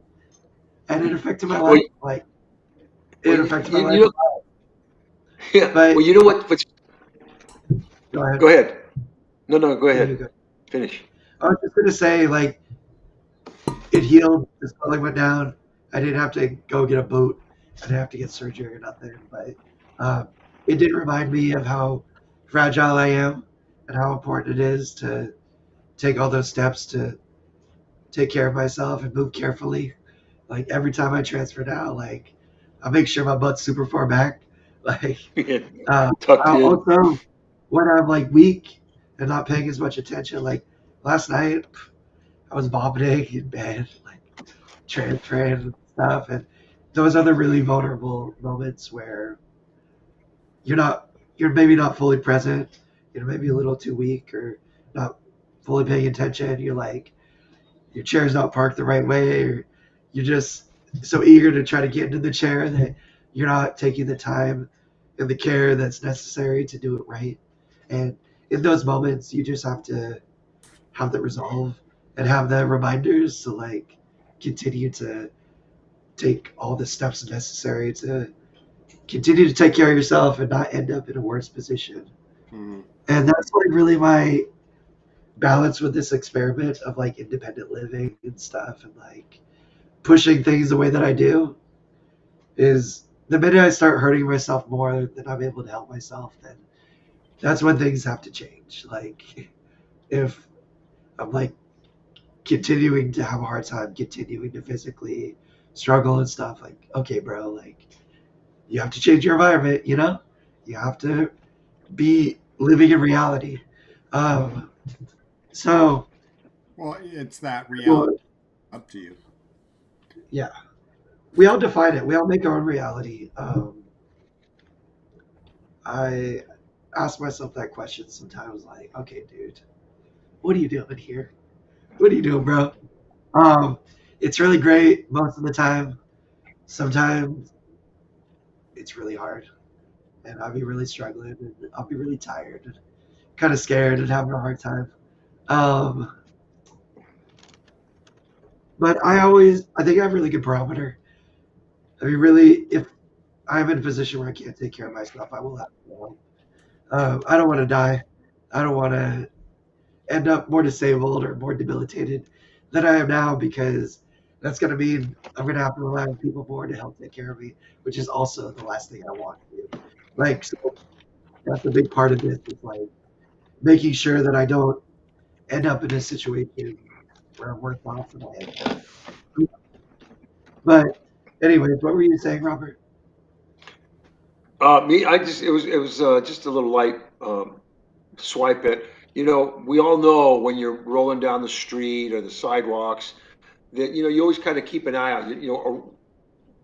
And it affected my Well, life. Like well, it affected my you life. know, yeah. But Well, you know what? go ahead. Go ahead. No, no, go Yeah, you ahead. go. Finish. I was just gonna say, like, it healed. The swelling went down. I didn't have to go get a boot. I didn't have to get surgery or nothing. But um, it did remind me of how fragile I am and how important it is to take all those steps to take care of myself and move carefully. Like every time I transfer now, like I make sure my butt's super far back. Like uh, Tucked I in. also when I'm like weak and not paying as much attention. Like last night, I was vomiting in bed, like transferring and stuff, and those are the really vulnerable moments where you're maybe not fully present. Maybe a little too weak or not fully paying attention. You're like your chair's not parked the right way, or you're just so eager to try to get into the chair that you're not taking the time and the care that's necessary to do it right. And in those moments, you just have to have the resolve and have the reminders to like continue to take all the steps necessary to continue to take care of yourself and not end up in a worse position. Mm-hmm. And that's like really my balance with this experiment of like independent living and stuff and like pushing things the way that I do is the minute I start hurting myself more than I'm able to help myself, then that's when things have to change. Like if I'm like continuing to have a hard time continuing to physically struggle and stuff, like, okay, bro, like you have to change your environment. You have to be living in reality. Um, so, Well, it's that well, reality up to you. yeah, we all define it. We all make our own reality. I ask myself that question sometimes, like, okay, dude, what are you doing here? What are you doing, bro? Um, it's really great most of the time. Sometimes it's really hard, and I'll be really struggling, and I'll be really tired, and kind of scared, and having a hard time. Um, but I think I have a really good barometer. I mean, really, if I'm in a position where I can't take care of myself, I will have to go. I don't want to die. I don't want to end up more disabled or more debilitated than I am now because that's going to mean I'm going to have to rely on people more to help take care of me, which is also the last thing I want to do. Like, so that's a big part of this is like making sure that I don't end up in a situation where I'm worse off than I am. But anyways, what were you saying, Robert? I just it was just a little light swipe it. We all know when you're rolling down the street or the sidewalks that you always kind of keep an eye out.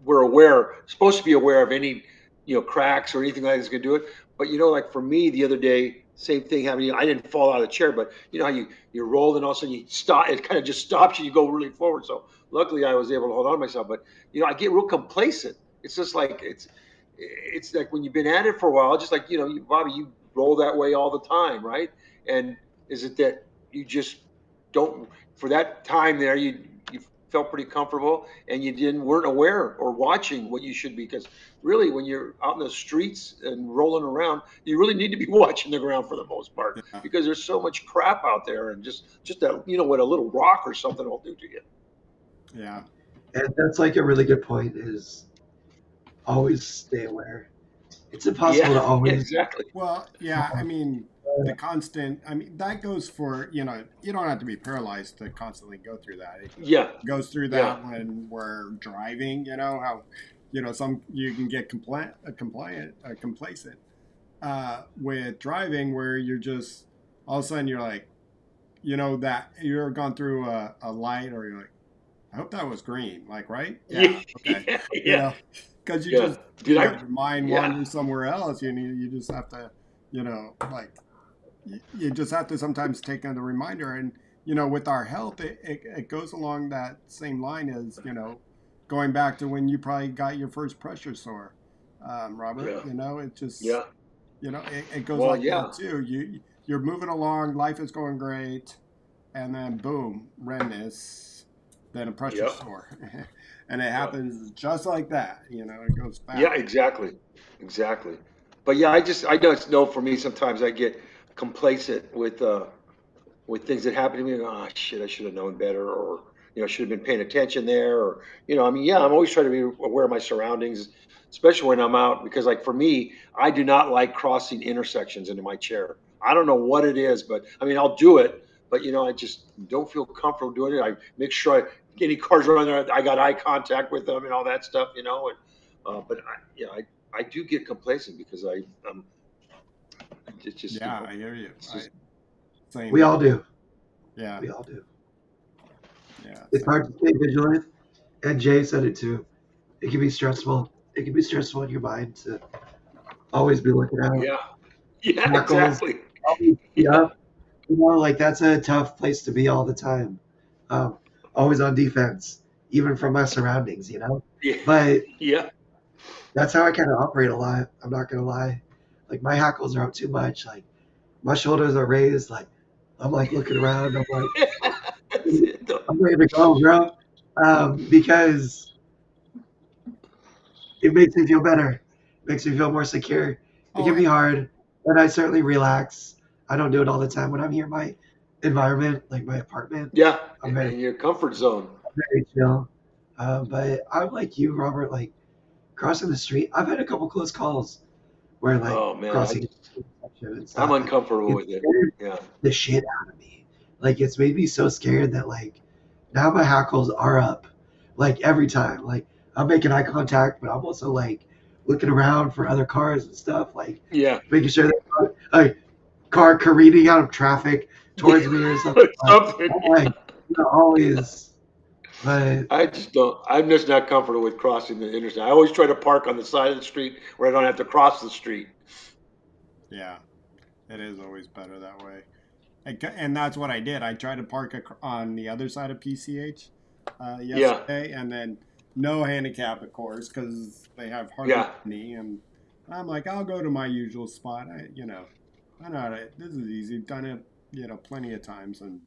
We're supposed to be aware of any cracks or anything like that's gonna do it. But like for me the other day, same thing happened. I didn't fall out of the chair, but you know how you roll and all of a sudden you stop. It kind of just stops you. You go really forward. So luckily I was able to hold on to myself. But I get real complacent. It's just like it's like when you've been at it for a while, just like Bobby, you roll that way all the time, right? And is it that you just don't for that time there you felt pretty comfortable and you weren't aware or watching what you should be, because really when you're out in the streets and rolling around you really need to be watching the ground for the most part, Yeah. because there's so much crap out there, and just that what a little rock or something will do to you. Yeah. And that's like a really good point. Is always stay aware. It's impossible Yeah. to always. Exactly. Well, yeah, I mean, the constant, I mean, that goes for, you don't have to be paralyzed to constantly go through that. It Yeah. goes through Yeah. that when we're driving, how, some, you can get complacent with driving, where you're just, all of a sudden you're like, that you're gone through a light, or you're like, I hope that was green, like, right? Yeah. Okay. Yeah. You Yeah. know, because you Yeah. just, Dude, your mind yeah. wanders somewhere else. You just have to, like, you just have to sometimes take on the reminder. And, with our health, it goes along that same line as, going back to when you probably got your first pressure sore, Robert. Yeah. It just, Yeah. it goes Well, like yeah. that too. You're moving along, life is going great, and then boom, redness, then a pressure Yep. sore, and it Yep. happens just like that. It goes Yeah, fast. exactly. But yeah, I know it's no for me. Sometimes I get complacent with things that happen to me. And, oh shit, I should have known better, or should have been paying attention there, or I mean, yeah, I'm always trying to be aware of my surroundings, especially when I'm out, because like for me, I do not like crossing intersections into my chair. I don't know what it is, but I mean, I'll do it, but I just don't feel comfortable doing it. I make sure any cars around there, I got eye contact with them and all that stuff, and but I do get complacent because I'm it's just Yeah, I hear you. it's just Same We here. all do. Yeah, We all do. yeah, It's same. hard to stay vigilant. And Jay said it too. It can be stressful. It can be stressful in your mind to always be looking out. yeah. Yeah, Tackles, exactly. always be Yeah, up. Like that's a tough place to be all the time. Um, always on defense, even from my surroundings. yeah, But yeah, that's how I kind of operate a lot. I'm not gonna lie. Like my hackles are up too much. Like my shoulders are raised. Like I'm like looking around. I'm like that's it. Though. I'm ready to go, bro. Because it makes me feel better. It makes me feel more secure. It Oh, can be hard, and I certainly relax. I don't do it all the time when I'm here in my environment, like my apartment. Yeah, I'm very, in your comfort zone. very chill. But I'm like you, Robert. Like crossing the street, I've had a couple close calls where like Oh man, crossing and I'm stuff. uncomfortable It with it. scared Yeah, the shit out of me. Like it's made me so scared that like now my hackles are up. Like every time, like I'm making eye contact, but I'm also like looking around for other cars and stuff, like yeah. making sure that a car careening out of traffic towards me or something. Like Something. I'm like always, but I just don't. I'm just not comfortable with crossing the interstate. I always try to park on the side of the street where I don't have to cross the street. yeah, it is always better that way. And that's what I did. I tried to park on the other side of PCH Yeah, yesterday, and then no handicap, of course, because they have hardly yeah, any. And I'm like, I'll go to my usual spot. I know how to, this is easy. Done it, plenty of times, and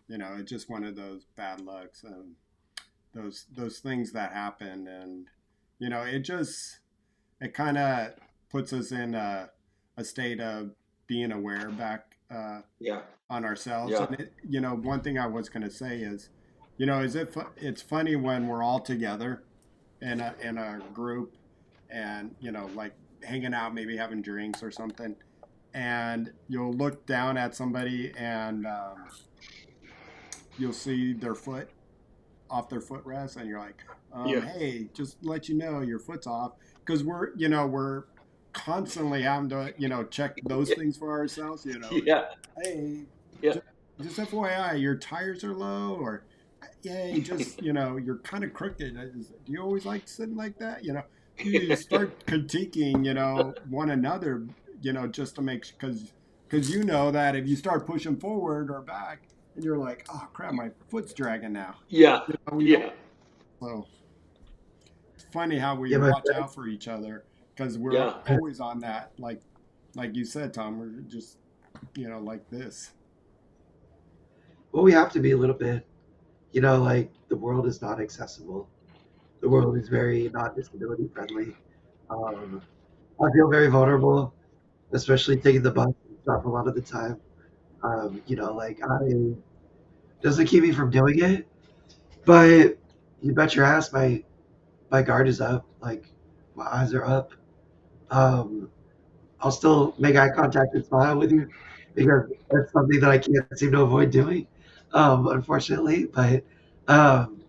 it's just one of those bad lucks and those things that happen, and it kind of puts us in a state of being aware back yeah, on ourselves. yeah, And one thing I was going to say is, it's funny when we're all together in a group, and like hanging out, maybe having drinks or something, and you'll look down at somebody, and you'll see their foot off their footrest, and you're like, yeah, hey, just let you know your foot's off, because we're constantly having to check those yeah, things for ourselves. yeah, Hey, yeah, just FYI, your tires are low, or hey, just you're kind of crooked. Do you always like sitting like that? you start critiquing, one another, just to make, because you know that if you start pushing forward or back, and you're like, oh crap, my foot's dragging now. Yeah, We don't. yeah, So it's funny how we Yeah, my watch friend. out for each other because we're yeah, always on that, like you said, Tom. We're just, like this. Well, we have to be a little bit. Like the world is not accessible. The world is very not disability friendly. Um, I feel very vulnerable, especially taking the bus and stuff a lot of the time. Like I doesn't keep me from doing it, but you bet your ass my guard is up. Like my eyes are up. Um, I'll still make eye contact and smile with you because that's something that I can't seem to avoid doing, unfortunately. But um,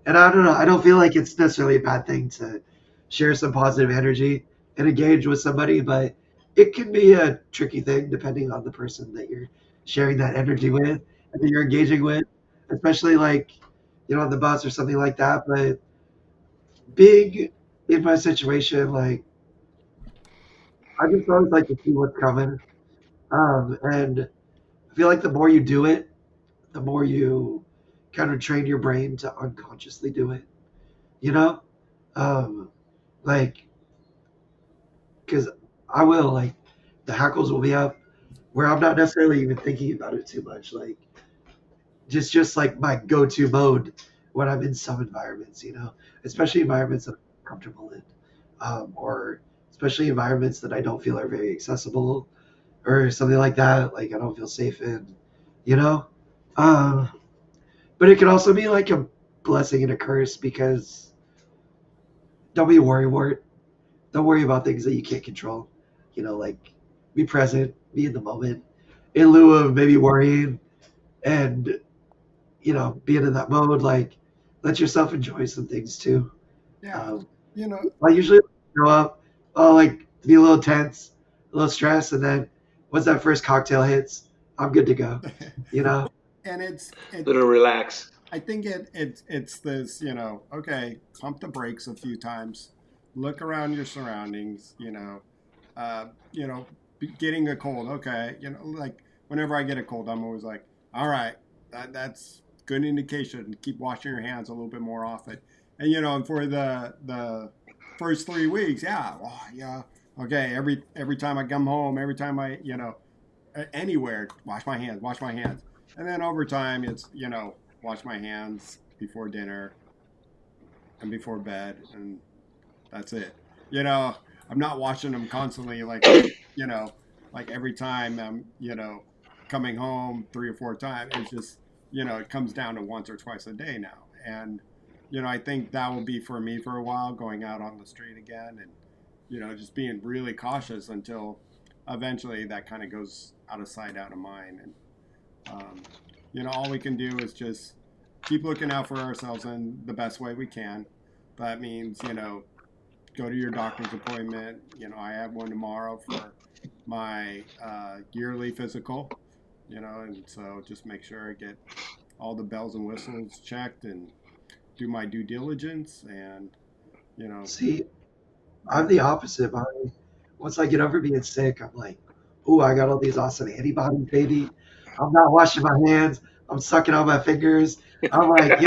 and I don't know. I don't feel like it's necessarily a bad thing to share some positive energy and engage with somebody, but it can be a tricky thing depending on the person that you're sharing that energy with and that you're engaging with, especially like on the bus or something like that. But being in my situation, like I just always like to see what's coming. And I feel like the more you do it, the more you kind of train your brain to unconsciously do it. You know, um, like because I will like the hackles will be up where I'm not necessarily even thinking about it too much. Like just like my go-to mode when I'm in some environments. Especially environments that I'm comfortable in, or especially environments that I don't feel are very accessible or something like that. Like I don't feel safe in. You know, um, but it can also be like a blessing and a curse because don't be a worrywart. Don't worry about things that you can't control. Like be present, be in the moment, in lieu of maybe worrying and being in that mode. Like let yourself enjoy some things too. Yeah, Um, you know, I usually go up, oh, like be a little tense, a little stressed, and then once that first cocktail hits, I'm good to go. You know, and it. little relax. I think it's this, okay, pump the brakes a few times, look around your surroundings, uh, you know, getting a cold. Okay, like whenever I get a cold, I'm always like, all right, that's good indication. Keep washing your hands a little bit more often. And and for the first 3 weeks, yeah, oh, yeah, okay. Every time I come home, every time I anywhere, wash my hands, and then over time, it's wash my hands before dinner and before bed, and that's it. You know, I'm not washing them constantly, you know, like every time I'm, coming home 3 or 4 times. It's just, it comes down to once or twice a day now. And, I think that will be for me for a while, going out on the street again and, just being really cautious until eventually that kind of goes out of sight, out of mind. And, um, all we can do is just keep looking out for ourselves in the best way we can. That means, go to your doctor's appointment. I have one tomorrow for my yearly physical, and so just make sure I get all the bells and whistles checked and do my due diligence and, you know, see, I'm the opposite. Once I get over being sick, I'm like, "Ooh, I got all these awesome antibodies, baby. I'm not washing my hands. I'm sucking on my fingers. I'm like,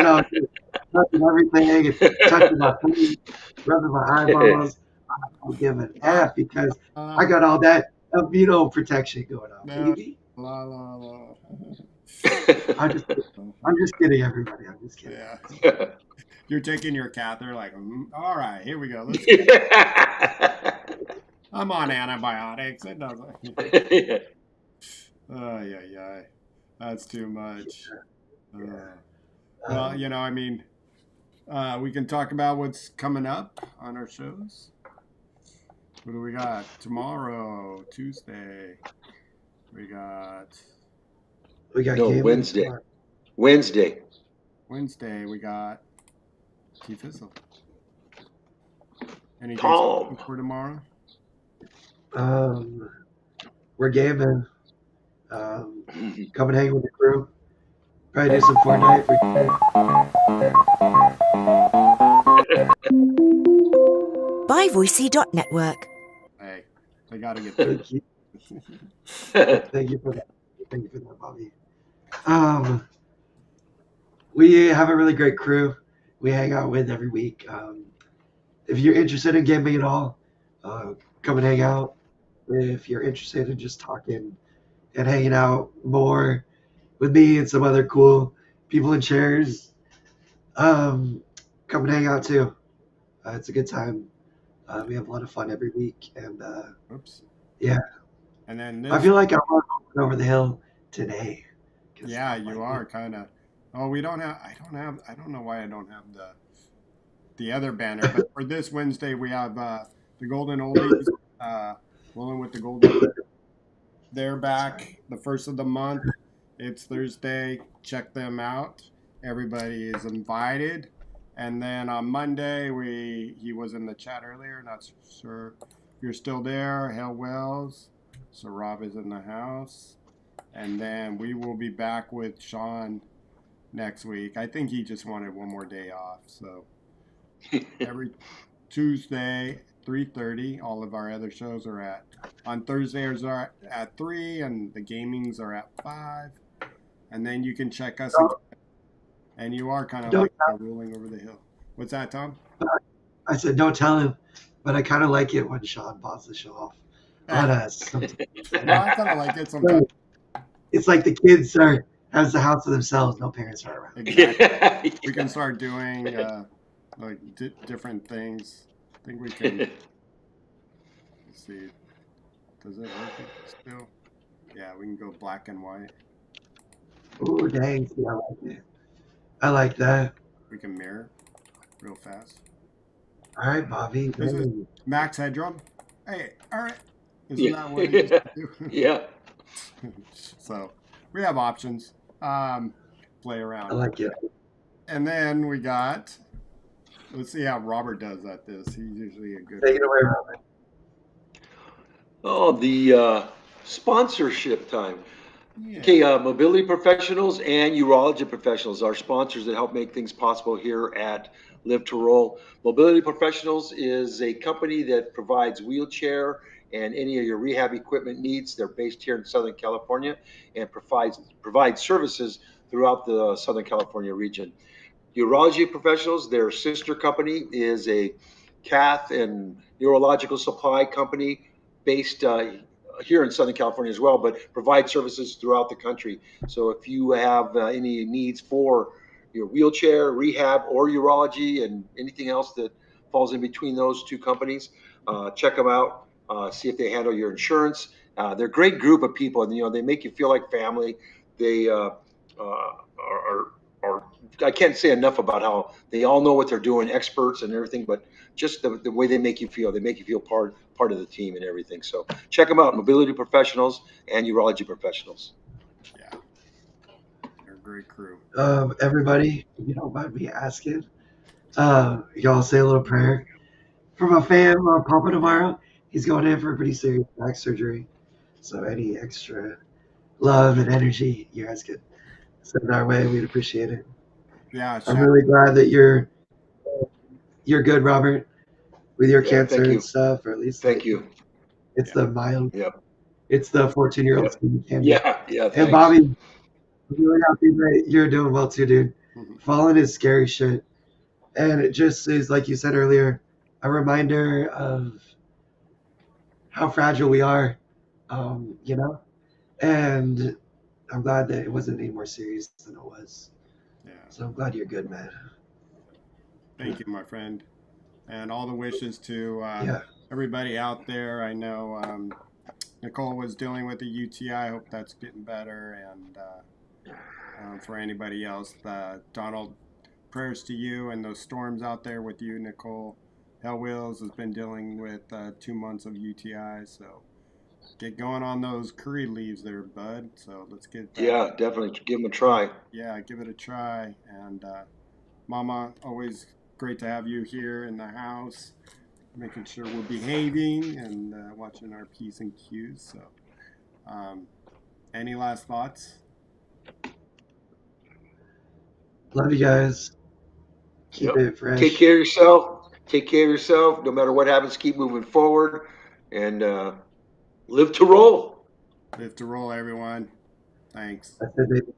touching everything and touching my feet, rubbing my eyeballs. I don't give an la, F because I la, got all that immuno protection going on, la, baby." la, la, la. I'm just, I'm just kidding, everybody. I'm just kidding. Yeah. You're taking your catheter like, all right, here we go. Let's go. I'm on antibiotics. It doesn't. Oh, yeah, yeah. That's too much. Well, Um, I mean, we can talk about what's coming up on our shows. What do we got tomorrow? Tuesday. We got we got No, Galen Wednesday. tomorrow. Wednesday. Wednesday. We got T Fizzle. Anything Tom. special for tomorrow? Um, we're gaming. Come and hang with the crew. Probably do some Fortnite for byvoicey.network. Hey, they got to get there. Thank you. Thank you for that. Thank you for that, Bobby. We have a really great crew we hang out with every week. If you're interested in gaming at all, come and hang out. If you're interested in just talking and hanging out more with me and some other cool people in chairs, come and hang out too. It's a good time. We have a lot of fun every week, and Oops. yeah. And then I this, feel like I'm walking over the hill today. 'cause yeah, I'm you like, are kind of. Oh, we don't have. I don't know why I don't have the other banner. But for this Wednesday, we have the Golden Oldies. Rolling with the Golden. They're back the first of the month. It's Thursday. Check them out. Everybody is invited. And then on Monday, he was in the chat earlier. Not sure if you're still there. Hell Wells. So Rob is in the house. And then we will be back with Sean next week. I think he just wanted one more day off. So every Tuesday, 3:30. All of our other shows are on Thursdays are at 3, and the gamings are at 5. And then you can check us again. And you are kind of Don't like rolling over the hill. What's that, Tom? I said, don't tell him, but I kind of like it when Sean bonds the show off on us. Well, I kind of like it sometimes. It's like the kids has the house to themselves. No parents are around. Exactly. We can start doing like different things. I think we can. Let's see. Does it work still? Yeah, we can go black and white. Oh, dang. See, I like it. I like that. We can mirror real fast. All right, Bobby. This is Hey. Max Headroom. Hey, all right. Isn't Yeah. that what he used to do? Yeah. So we have options. Play around. I like it. And then we got. Let's see how Robert does at this. He's usually a good. Take it away, Robert. Oh, the sponsorship time. Yeah. Okay, mobility professionals and urology professionals are sponsors that help make things possible here at Live to Roll. Mobility Professionals is a company that provides wheelchair and any of your rehab equipment needs. They're based here in Southern California and provides services throughout the Southern California region. Urology Professionals, their sister company, is a cath and neurological supply company based here in Southern California as well, but provide services throughout the country. So if you have any needs for your wheelchair, rehab, or urology, and anything else that falls in between those two companies, check them out. See if they handle your insurance. They're a great group of people, and they make you feel like family. They are I can't say enough about how they all know what they're doing, experts and everything, but just the way they make you feel part of the team and everything. So check them out, Mobility Professionals and Urology Professionals. Yeah, they're a great crew. Everybody, if you don't mind me asking, y'all say a little prayer for my fam, Papa tomorrow. He's going in for a pretty serious back surgery. So any extra love and energy you guys could send our way, we'd appreciate it. Yeah, I'm really glad that you're good, Robert, with your cancer thank you. and stuff, or at least Thank you. it's the mild. Yep. It's the 14-year-old candy. Yeah. And Thanks. Bobby, I'm really happy that you're doing well too, dude. Falling is scary shit, and it just is, like you said earlier, a reminder of how fragile we are, and I'm glad that it wasn't any more serious than it was. Yeah. So I'm glad you're good, man. Thank you, my friend. And all the wishes to Yeah. everybody out there. I know Nicole was dealing with a UTI. I hope that's getting better. And for anybody else, Donald, prayers to you and those storms out there with you, Nicole. Hell Wheels has been dealing with 2 months of UTI, so get going on those curry leaves there, bud. So let's get that. Yeah, definitely give them a try. Yeah, give it a try. And Mama, always great to have you here in the house, making sure we're behaving and watching our P's and Q's. So, any last thoughts? Love you guys. Keep it fresh. Take care of yourself. Take care of yourself. No matter what happens, keep moving forward and live to roll. Live to roll, everyone. Thanks. That's it, baby.